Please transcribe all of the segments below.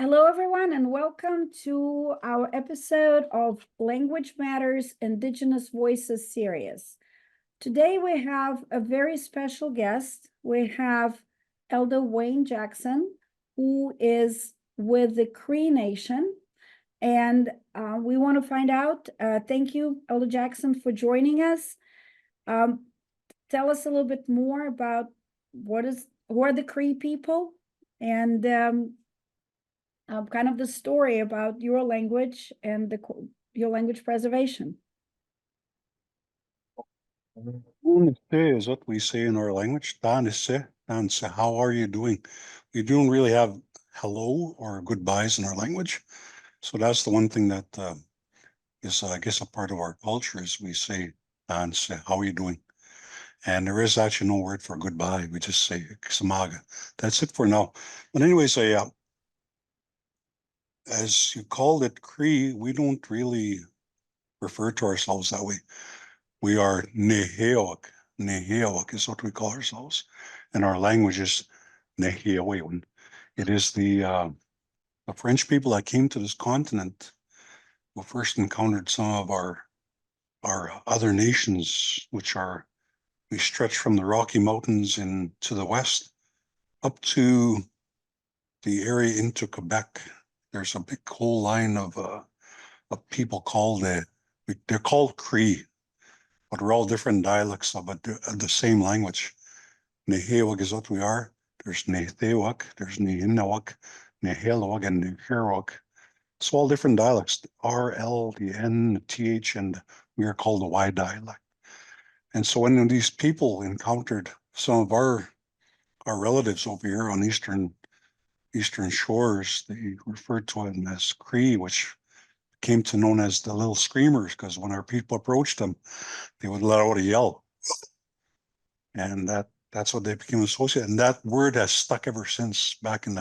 Hello, everyone, and welcome to our episode of Language Matters Indigenous Voices series. Today, we have a very special guest. We have Elder Wayne Jackson, who is with the Cree Nation. And we want to find out, thank you, Elder Jackson, for joining us. Tell us a little bit more about who are the Cree people, and kind of the story about your language and your language preservation. Is what we say in our language. How are you doing? We don't really have hello or goodbyes in our language. So that's the one thing that is, I guess, a part of our culture is we say, how are you doing? And there is actually no word for goodbye. We just say, Ksamaga. That's it for now. But anyways, as you called it, Cree, we don't really refer to ourselves that way. We are Nêhiyawak. Nêhiyawak is what we call ourselves. And our language is Nêhiyawêwin. It is the French people that came to this continent who first encountered some of our other nations, we stretch from the Rocky Mountains to the west up to the area into Quebec. There's a big whole line of people called they're called Cree, but we're all different dialects of the same language. Nehiyawak is what we are. There's Nehiyawak, there's Nehiyawak, Nehiyawak, and Nehiyawak. It's all different dialects, R, L, the N, the TH, and we are called the Y dialect. And so when these people encountered some of our relatives over here on eastern shores, they referred to them as Cree, which came to known as the Little Screamers, because when our people approached them, they would let out a yell. And that's what they became associated. And that word has stuck ever since, back in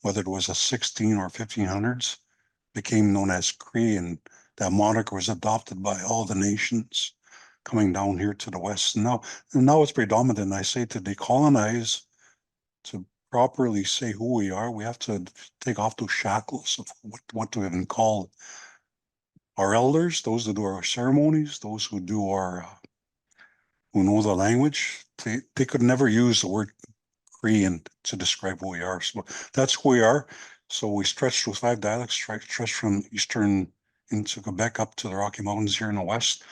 whether it was the 16 or 1500s, became known as Cree, and that moniker was adopted by all the nations coming down here to the west. And now it's predominant. I say to decolonize, to properly say who we are, we have to take off those shackles of what we've been called. Our elders, those that do our ceremonies, those who do who know the language, they could never use the word Cree to describe who we are. So that's who we are. So we stretch those 5 dialects, stretch from eastern into Quebec up to the Rocky Mountains here in the west.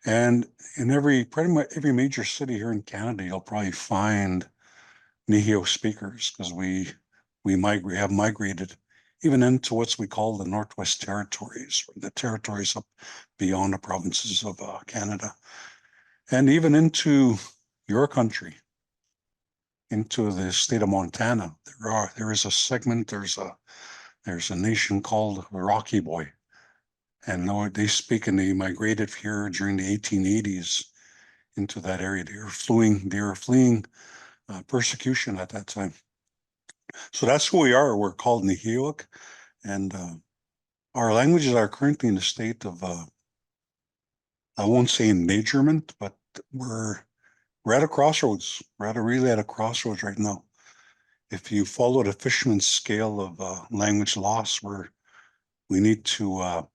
And in pretty much every major city here in Canada, you'll probably find Nêhiyawê speakers, because we have migrated even into what we call the Northwest Territories, or the territories up beyond the provinces of Canada, and even into your country, into the state of Montana. There is a segment. There's a nation called Rocky Boy, and now they speak, and they migrated here during the 1880s into that area. They were fleeing persecution at that time. So that's who we are. We're called Nehiyawak, and our languages are currently in a state of, I won't say endangerment, but we're at a crossroads. We're really at a crossroads right now. If you follow the Fishman's scale of language loss, we need to,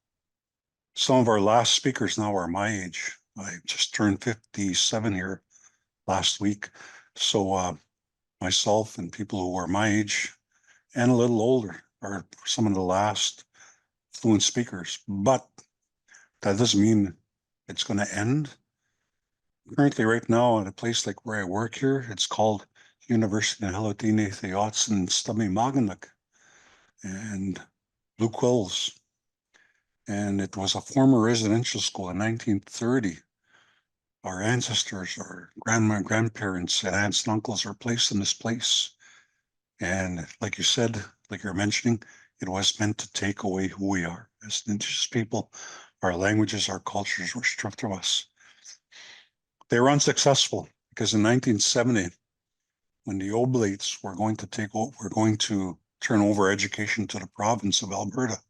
some of our last speakers now are my age. I just turned 57 here last week. So myself and people who are my age and a little older are some of the last fluent speakers, but that doesn't mean it's going to end. Currently, right now, at a place like where I work here, it's called University of Nêhiyawê and Stubby Maganak and Blue Quills. And it was a former residential school in 1930. Our ancestors, our grandparents, and aunts and uncles are placed in this place. And like you said, like you're mentioning, it was meant to take away who we are as Indigenous people. Our languages, our cultures were stripped from us. They were unsuccessful because in 1970, when the Oblates were going to turn over education to the province of Alberta,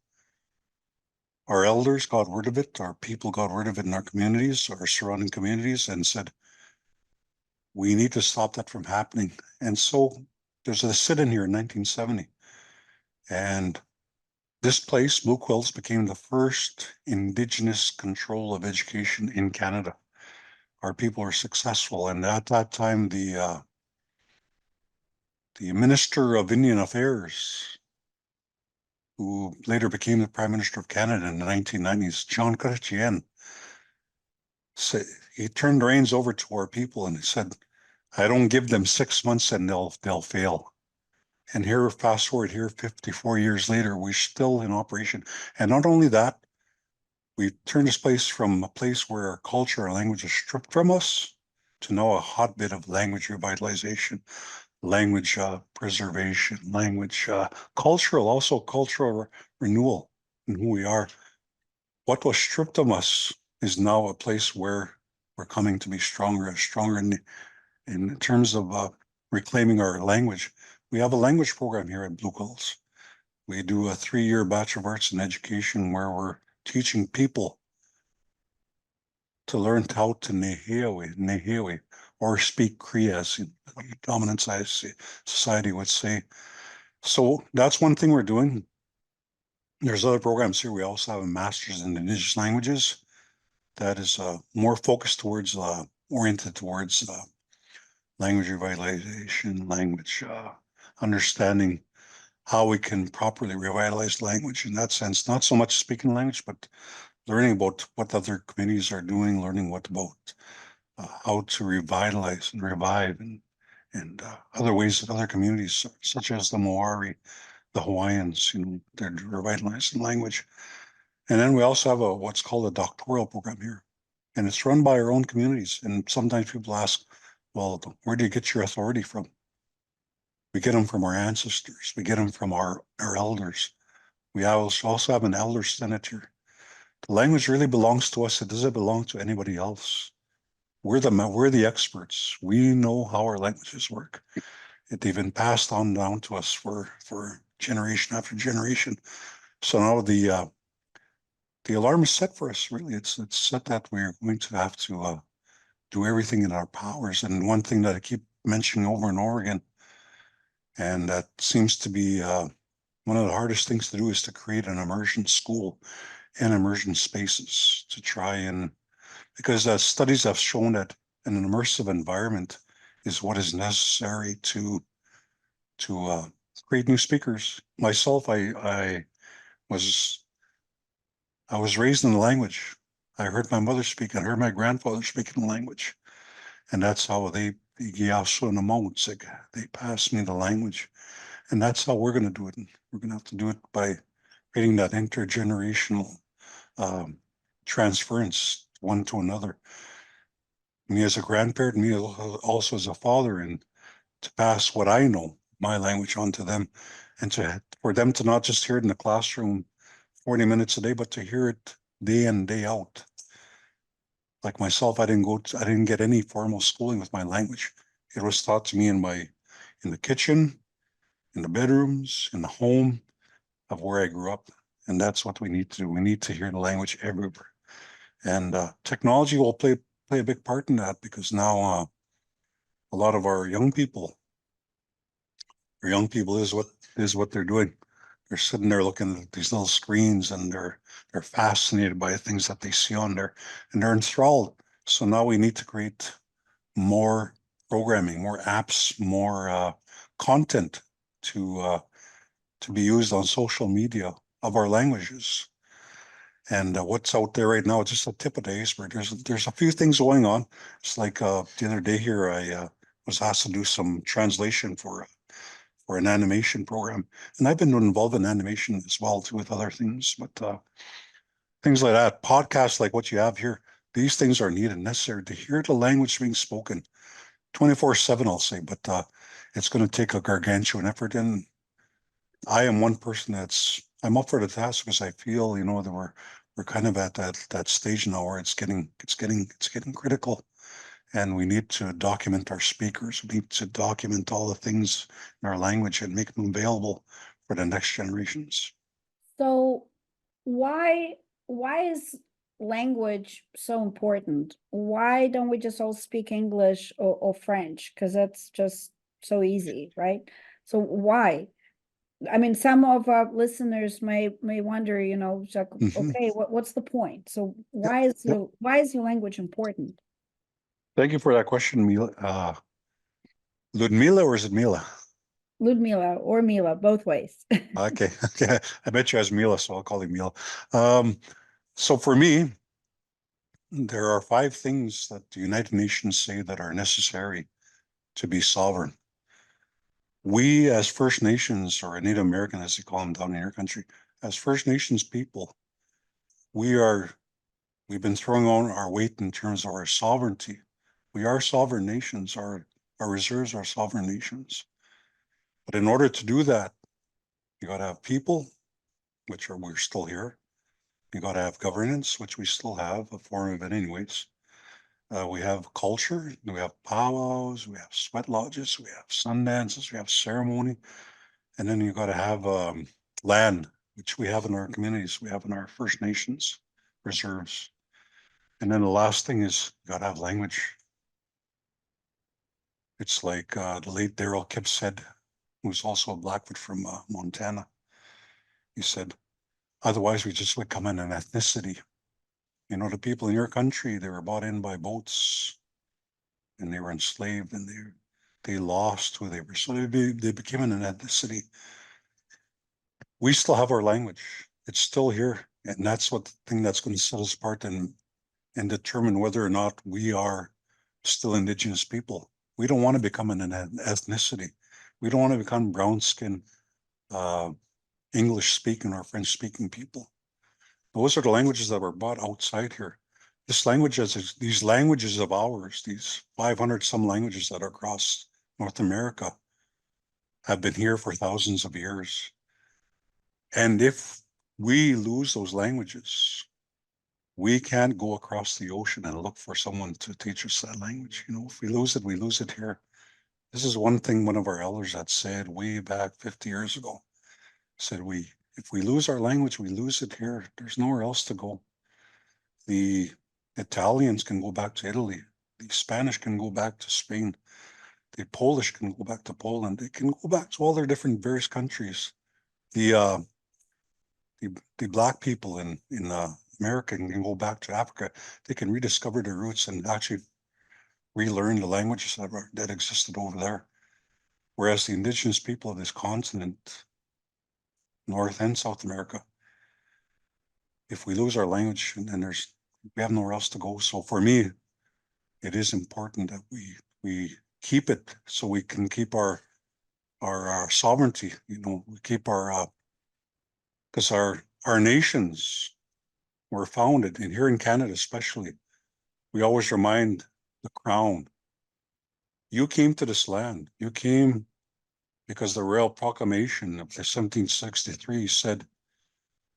our elders got rid of it, our people got rid of it in our communities, our surrounding communities, and said, we need to stop that from happening. And so there's a sit-in here in 1970. And This place, Blue Quills, became the first Indigenous control of education in Canada. Our people are successful, and at that time, the Minister of Indian Affairs, who later became the Prime Minister of Canada in the 1990s, John Chrétien, he turned the reins over to our people and he said, I don't give them 6 months and they'll fail. And here, fast forward here, 54 years later, we're still in operation. And not only that, we turned this place from a place where our culture and language is stripped from us to now a hotbed of language revitalization, language preservation, language cultural renewal in who we are. What was stripped of us is now a place where we're coming to be stronger in terms of reclaiming our language. We have a language program here at Blue Quills. We do a 3-year Bachelor of Arts in Education where we're teaching people to learn how to Nêhiyawê, or speak Cree, as the dominant society would say. So that's one thing we're doing. There's other programs here. We also have a master's in Indigenous languages that is more focused towards, oriented towards language revitalization, language understanding how we can properly revitalize language in that sense. Not so much speaking language, but learning about what other communities are doing, learning what about how to revitalize and revive and other ways that other communities, such as the Maori, the Hawaiians, they're revitalizing language. And then we also have what's called a doctoral program here, and it's run by our own communities. And sometimes people ask, well, where do you get your authority from? We get them from our ancestors. We get them from our elders. We also have an elder senate here. The language really belongs to us. It doesn't belong to anybody else. We're the experts. We know how our languages work. They've been passed on down to us for generation after generation. So now the alarm is set for us. Really, it's set that we're going to have to do everything in our powers. And one thing that I keep mentioning over and over again, and that seems to be one of the hardest things to do, is to create an immersion school and immersion spaces to try and, because studies have shown that an immersive environment is what is necessary to create new speakers. Myself, I was raised in the language. I heard my mother speak. I heard my grandfather speak in the language, and that's how they passed me the language, and that's how we're going to do it. We're going to have to do it by creating that intergenerational transference one to another. Me as a grandparent, me also as a father, and to pass what I know, my language, on to them, and for them to not just hear it in the classroom 40 minutes a day, but to hear it day in, day out. Like myself, I didn't get any formal schooling with my language. It was taught to me in the kitchen, in the bedrooms, in the home of where I grew up. And that's what we need to do. We need to hear the language everywhere. And technology will play a big part in that, because now a lot of our young people is what they're doing. They're sitting there looking at these little screens, and they're fascinated by the things that they see on there, and they're enthralled. So now we need to create more programming, more apps, more content to be used on social media of our languages. And what's out there right now, just a tip of the iceberg. There's a few things going on. It's like the other day here, I was asked to do some translation for an animation program, and I've been involved in animation as well too, with other things. But things like that, podcasts like what you have here, these things are needed, necessary to hear the language being spoken 24/7. I'll say, but it's going to take a gargantuan effort, and I am one person I'm up for the task, because I feel that we're kind of at that stage now where it's getting critical, and we need to document our speakers. We need to document all the things in our language and make them available for the next generations. So why is language so important? Why don't we just all speak English or French? Because that's just so easy, right? So why? I mean, some of our listeners may wonder, it's like, Mhm. okay, what's the point? So Yep, yep. why is your language important? Thank you for that question, Mila. Ludmila or is it Mila? Ludmila or Mila, both ways. Okay, okay. I bet you as Mila, so I'll call you Mila. So for me, there are 5 things that the United Nations say that are necessary to be sovereign. We, as First Nations, or Native American, as they call them down in your country, as First Nations people, we've been throwing on our weight in terms of our sovereignty. We are sovereign nations. Our reserves are sovereign nations. But in order to do that, you got to have people, we're still here. You got to have governance, which we still have a form of it anyways. We have culture, we have powwows, we have sweat lodges, we have sun dances, we have ceremony, and then you got to have land, which we have in our communities, we have in our First Nations reserves. And then the last thing is you got to have language. It's like the late Daryl Kipp said, who's also a Blackfoot from Montana. He said, otherwise we just become an ethnicity. The people in your country, they were brought in by boats and they were enslaved and they lost who they were. So they became an ethnicity. We still have our language. It's still here. And that's what the thing that's going to set us apart and determine whether or not we are still Indigenous people. We don't want to become an ethnicity. We don't want to become brown skin, English speaking or French speaking people. Those are the languages that were brought outside here. These languages of ours, these 500 some languages that are across North America, have been here for thousands of years. And if we lose those languages, we can't go across the ocean and look for someone to teach us that language. If we lose it here. This is one thing one of our elders had said way back 50 years ago. Said if we lose our language, we lose it here. There's nowhere else to go. The Italians can go back to Italy. The Spanish can go back to Spain. The Polish can go back to Poland. They can go back to all their different various countries. The black people in America can go back to Africa. They can rediscover their roots and actually relearn the languages that existed over there. Whereas the indigenous people of this continent, North and South America, if we lose our language, and we have nowhere else to go. So for me, it is important that we keep it so we can keep our sovereignty. We keep because our nations were founded, and here in Canada especially, we always remind the crown. You came to this land. You came because the Royal Proclamation of 1763 said,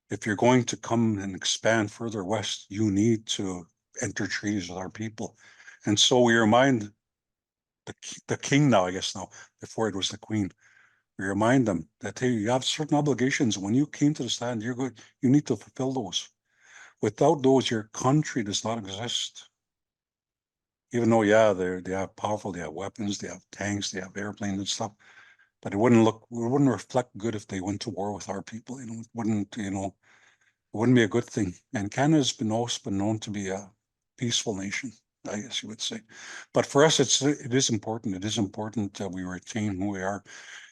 if you're going to come and expand further west, you need to enter treaties with our people. And so we remind the king now, I guess now, before it was the queen, we remind them that, hey, you have certain obligations. When you came to this land, you need to fulfill those. Without those, your country does not exist. Even though, yeah, they have powerful, they have weapons, they have tanks, they have airplanes and stuff, but it wouldn't reflect good if they went to war with our people. It wouldn't be a good thing. And Canada's always been known to be a peaceful nation, I guess you would say. But for us, it is important. It is important that we retain who we are.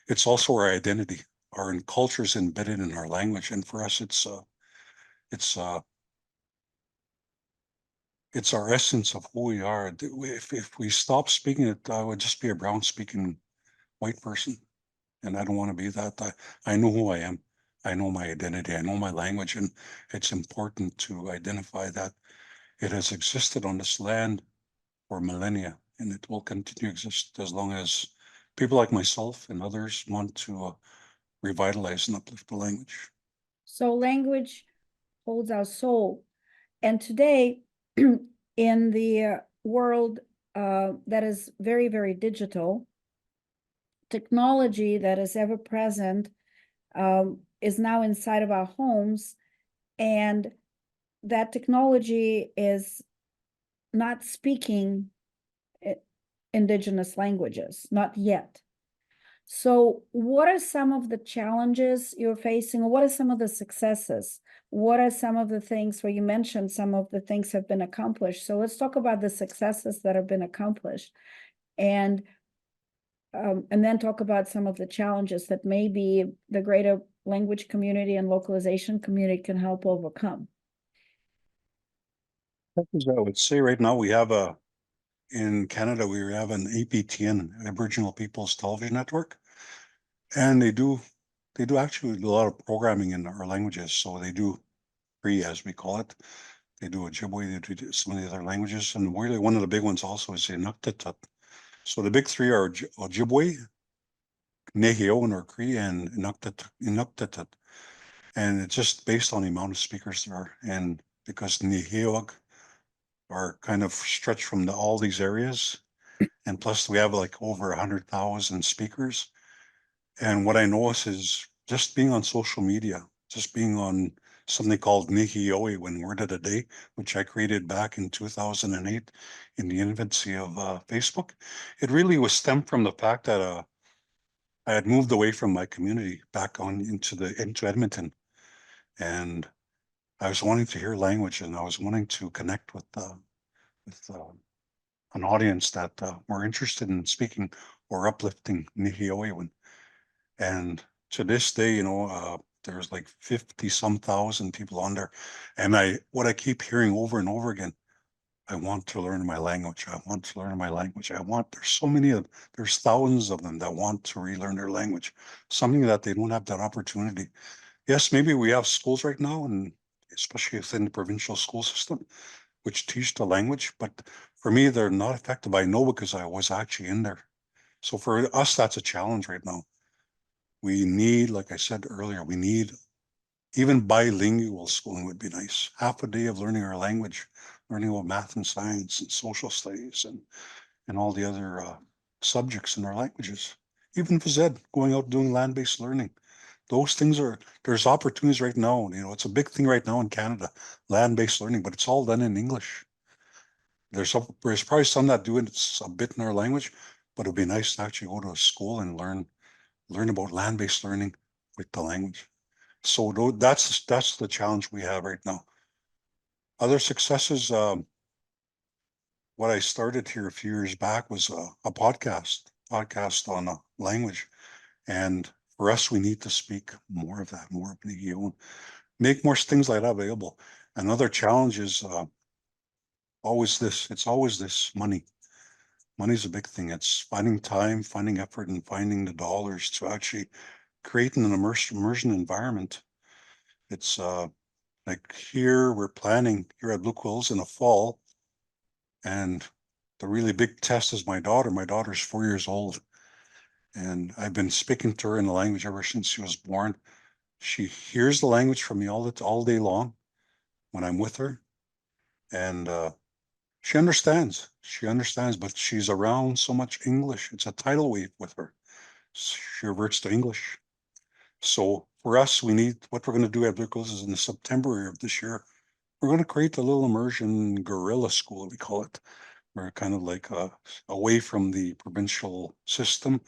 It's also our identity. Our culture is embedded in our language, and for us, it's our essence of who we are. If we stop speaking it, I would just be a brown speaking white person, and I don't want to be that. I know who I am. I know my identity. I know my language, and it's important to identify that it has existed on this land for millennia, and it will continue to exist as long as people like myself and others want to revitalize and uplift the language. So language holds our soul. And today, in the world that is very, very digital, technology that is ever present is now inside of our homes, and that technology is not speaking indigenous languages, not yet. So what are some of the challenges you're facing, or what are some of the successes? What are some of the things where you mentioned some of the things have been accomplished? So let's talk about the successes that have been accomplished, and then talk about some of the challenges that maybe the greater language community and localization community can help overcome. I would say right now we have in Canada, we have an APTN, Aboriginal Peoples Television Network, and they do actually do a lot of programming in our languages. So they do Cree, as we call it. They do Ojibwe, they do some of the other languages, and really one of the big ones also is Inuktitut. So the big three are Ojibwe, Nêhiyawêwin or Cree, and Inuktitut. And it's just based on the amount of speakers there are. And because Nehiyawak are kind of stretched from all these areas, and plus we have like over 100,000 speakers. And what I notice is just being on social media, just being on something called Nêhiyawêwin Word of the Day, which I created back in 2008 in the infancy of Facebook. It really was stemmed from the fact that I had moved away from my community back on into Edmonton, and I was wanting to hear language, and I was wanting to connect with an audience that were interested in speaking or uplifting Nêhiyawêwin. And to this day, there's like 50 some thousand people on there. And what I keep hearing over and over again, I want to learn my language. I want to learn my language. There's thousands of them that want to relearn their language, something that they don't have that opportunity. Yes, maybe we have schools right now, and especially within the provincial school system, which teach the language. But for me, they're not affected by no, because I was actually in there. So for us, that's a challenge right now. We need, like I said earlier, we need even bilingual schooling would be nice. Half a day of learning our language, learning about math and science and social studies and all the other subjects in our languages. Even phys ed, going out doing land-based learning. Those things there's opportunities right now. It's a big thing right now in Canada, land-based learning, but it's all done in English. There's probably some that do it a bit in our language, but it'd be nice to actually go to a school and learn about land-based learning with the language. So that's the challenge we have right now. Other successes, what I started here a few years back was a podcast on a language. And for us, we need to speak more of that, more of Nêhiyawêwin, make more things like that available. Another challenge is it's always this money. Money's a big thing. It's finding time, finding effort, and finding the dollars to actually create an immersion environment. It's like here we're planning here at Blue Quills in the fall, and the really big test is my daughter. My daughter's 4 years old, and I've been speaking to her in the language ever since she was born. She hears the language from me all day long when I'm with her, and she understands. She understands, but she's around so much English. It's a tidal wave with her. She reverts to English. So for us, what we're going to do at Blue Quills is in September of this year, we're going to create a little immersion guerrilla school, we call it. We're kind of like away from the provincial system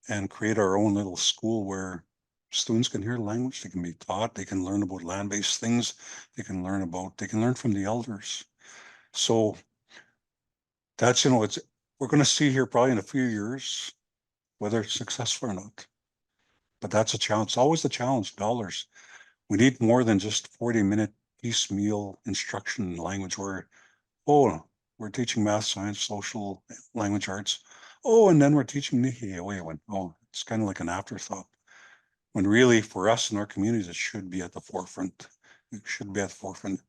and create our own little school where students can hear the language, they can be taught, they can learn about land-based things, they can learn from the elders. So that's, we're going to see here probably in a few years whether it's successful or not. But that's a challenge. It's always the challenge, dollars. We need more than just 40-minute piecemeal instruction in language where, we're teaching math, science, social, language arts. Oh, and then we're teaching Nêhiyawêwin. Oh, it's kind of like an afterthought. When really for us in our communities, it should be at the forefront. It should be at the forefront.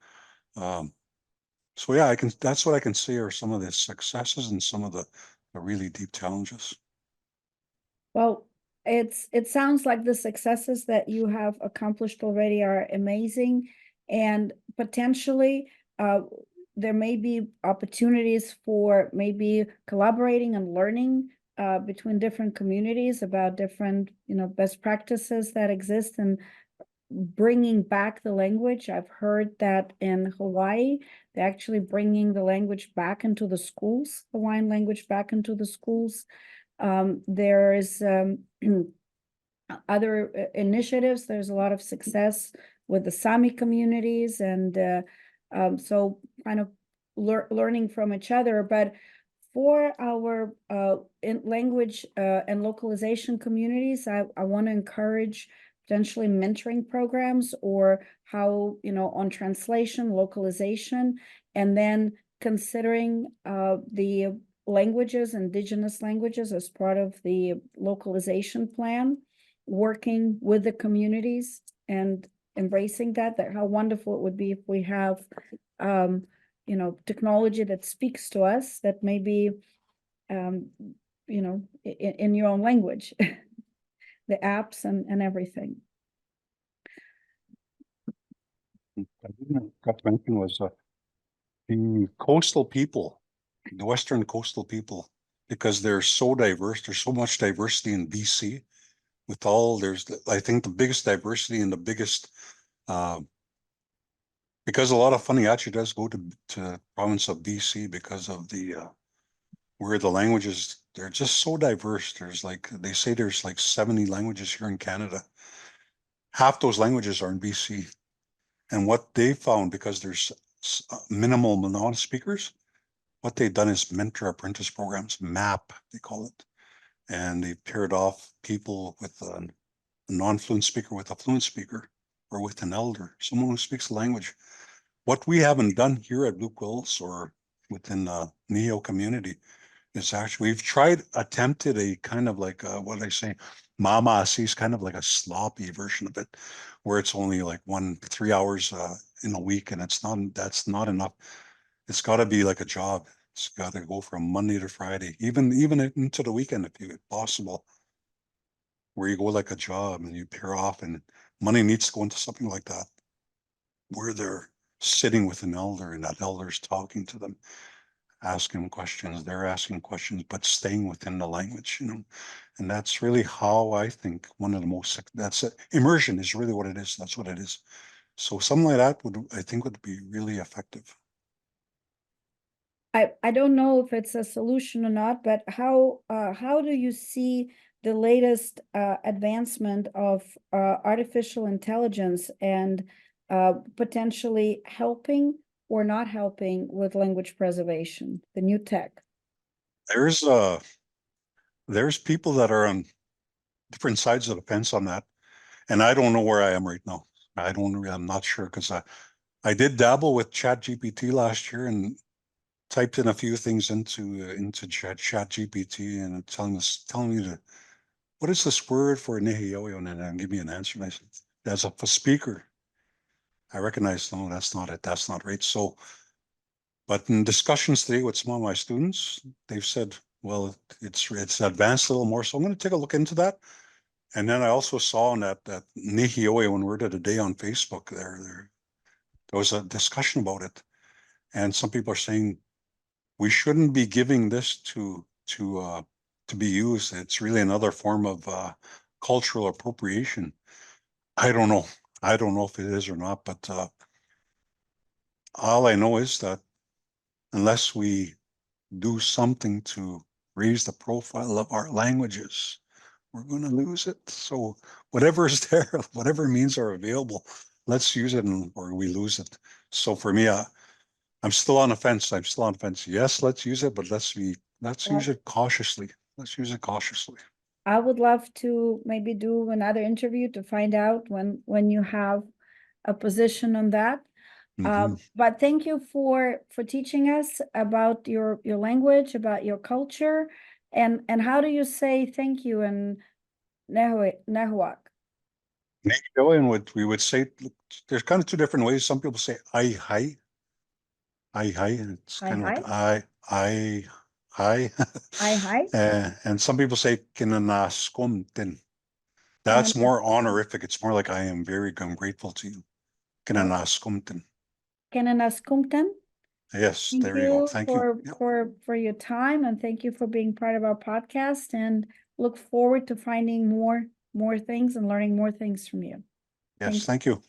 So yeah, that's what I can say are some of the successes and some of the really deep challenges. Well, it sounds like the successes that you have accomplished already are amazing, and potentially there may be opportunities for maybe collaborating and learning between different communities about different, best practices that exist, and bringing back the language. I've heard that in Hawaii, they're actually bringing the language back into the schools, Hawaiian language back into the schools. There's other initiatives. There's a lot of success with the Sami communities, and so kind of learning from each other. But for our language and localization communities, I want to encourage potentially mentoring programs, or how, on translation, localization, and then considering the languages, indigenous languages, as part of the localization plan, working with the communities and embracing that how wonderful it would be if we have technology that speaks to us, that may be in your own language, the apps and everything. I didn't got to mention was the coastal people, the Western coastal people, because they're so diverse. There's so much diversity in BC. With all, I think the biggest diversity and the biggest, because a lot of funding actually does go to the province of BC because of the where the languages, they're just so diverse. They say there's like 70 languages here in Canada. Half those languages are in BC. And what they found, because there's minimal non-speakers, what they've done is mentor apprentice programs, MAP, they call it. And they've paired off people with a non-fluent speaker with a fluent speaker, or with an elder, someone who speaks the language. What we haven't done here at Blue Quills or within the Neo community is actually, we've attempted a kind of like, what I say, Mama sees kind of like a sloppy version of it, where it's only like 3 hours in a week, and that's not enough. It's got to be like a job. It's got to go from Monday to Friday, even into the weekend if possible, where you go like a job and you pair off, and money needs to go into something like that, where they're sitting with an elder and that elder's talking to them, asking questions, they're asking questions, but staying within the language, and that's really how I think one of the most, that's it. Immersion is really what it is. That's what it is. So something like that I think would be really effective. I don't know if it's a solution or not, but how do you see the latest advancement of artificial intelligence, and potentially helping or not helping with language preservation, the new tech? There's people that are on different sides of the fence on that, and I don't know where I am right now. I'm not sure, because I did dabble with Chat GPT last year and typed in a few things into Chat GPT, and telling me what is this word for Nêhiyawêwin, and give me an answer. And I said, as a speaker, I recognize, no, that's not it. That's not right. So, but in discussions today with some of my students, they've said, well, it's advanced a little more. So I'm going to take a look into that. And then I also saw on that Nêhiyawêwin word of the day on Facebook, there was a discussion about it. And some people are saying we shouldn't be giving this to be used. It's really another form of cultural appropriation. I don't know. I don't know if it is or not, but all I know is that unless we do something to raise the profile of our languages, we're going to lose it. So whatever is there, whatever means are available, let's use it, or we lose it. So for me, I'm still on the fence. Yes, let's use it, but let's use it cautiously. Let's use it cautiously. I would love to maybe do another interview to find out when you have a position on that. But thank you for teaching us about your language, about your culture, and how do you say thank you in Nehiyawak? And what we would say, there's kind of two different ways. Some people say I hi, and it's kind of like I hi. And some people say kinanaskomten. That's more honorific. It's more like I'm grateful to you. Kinanaskomten. Kinanaskomten. Yes, there you go. Thank you for your time, and thank you for being part of our podcast, and look forward to finding more things and learning more things from you. Yes, thank you.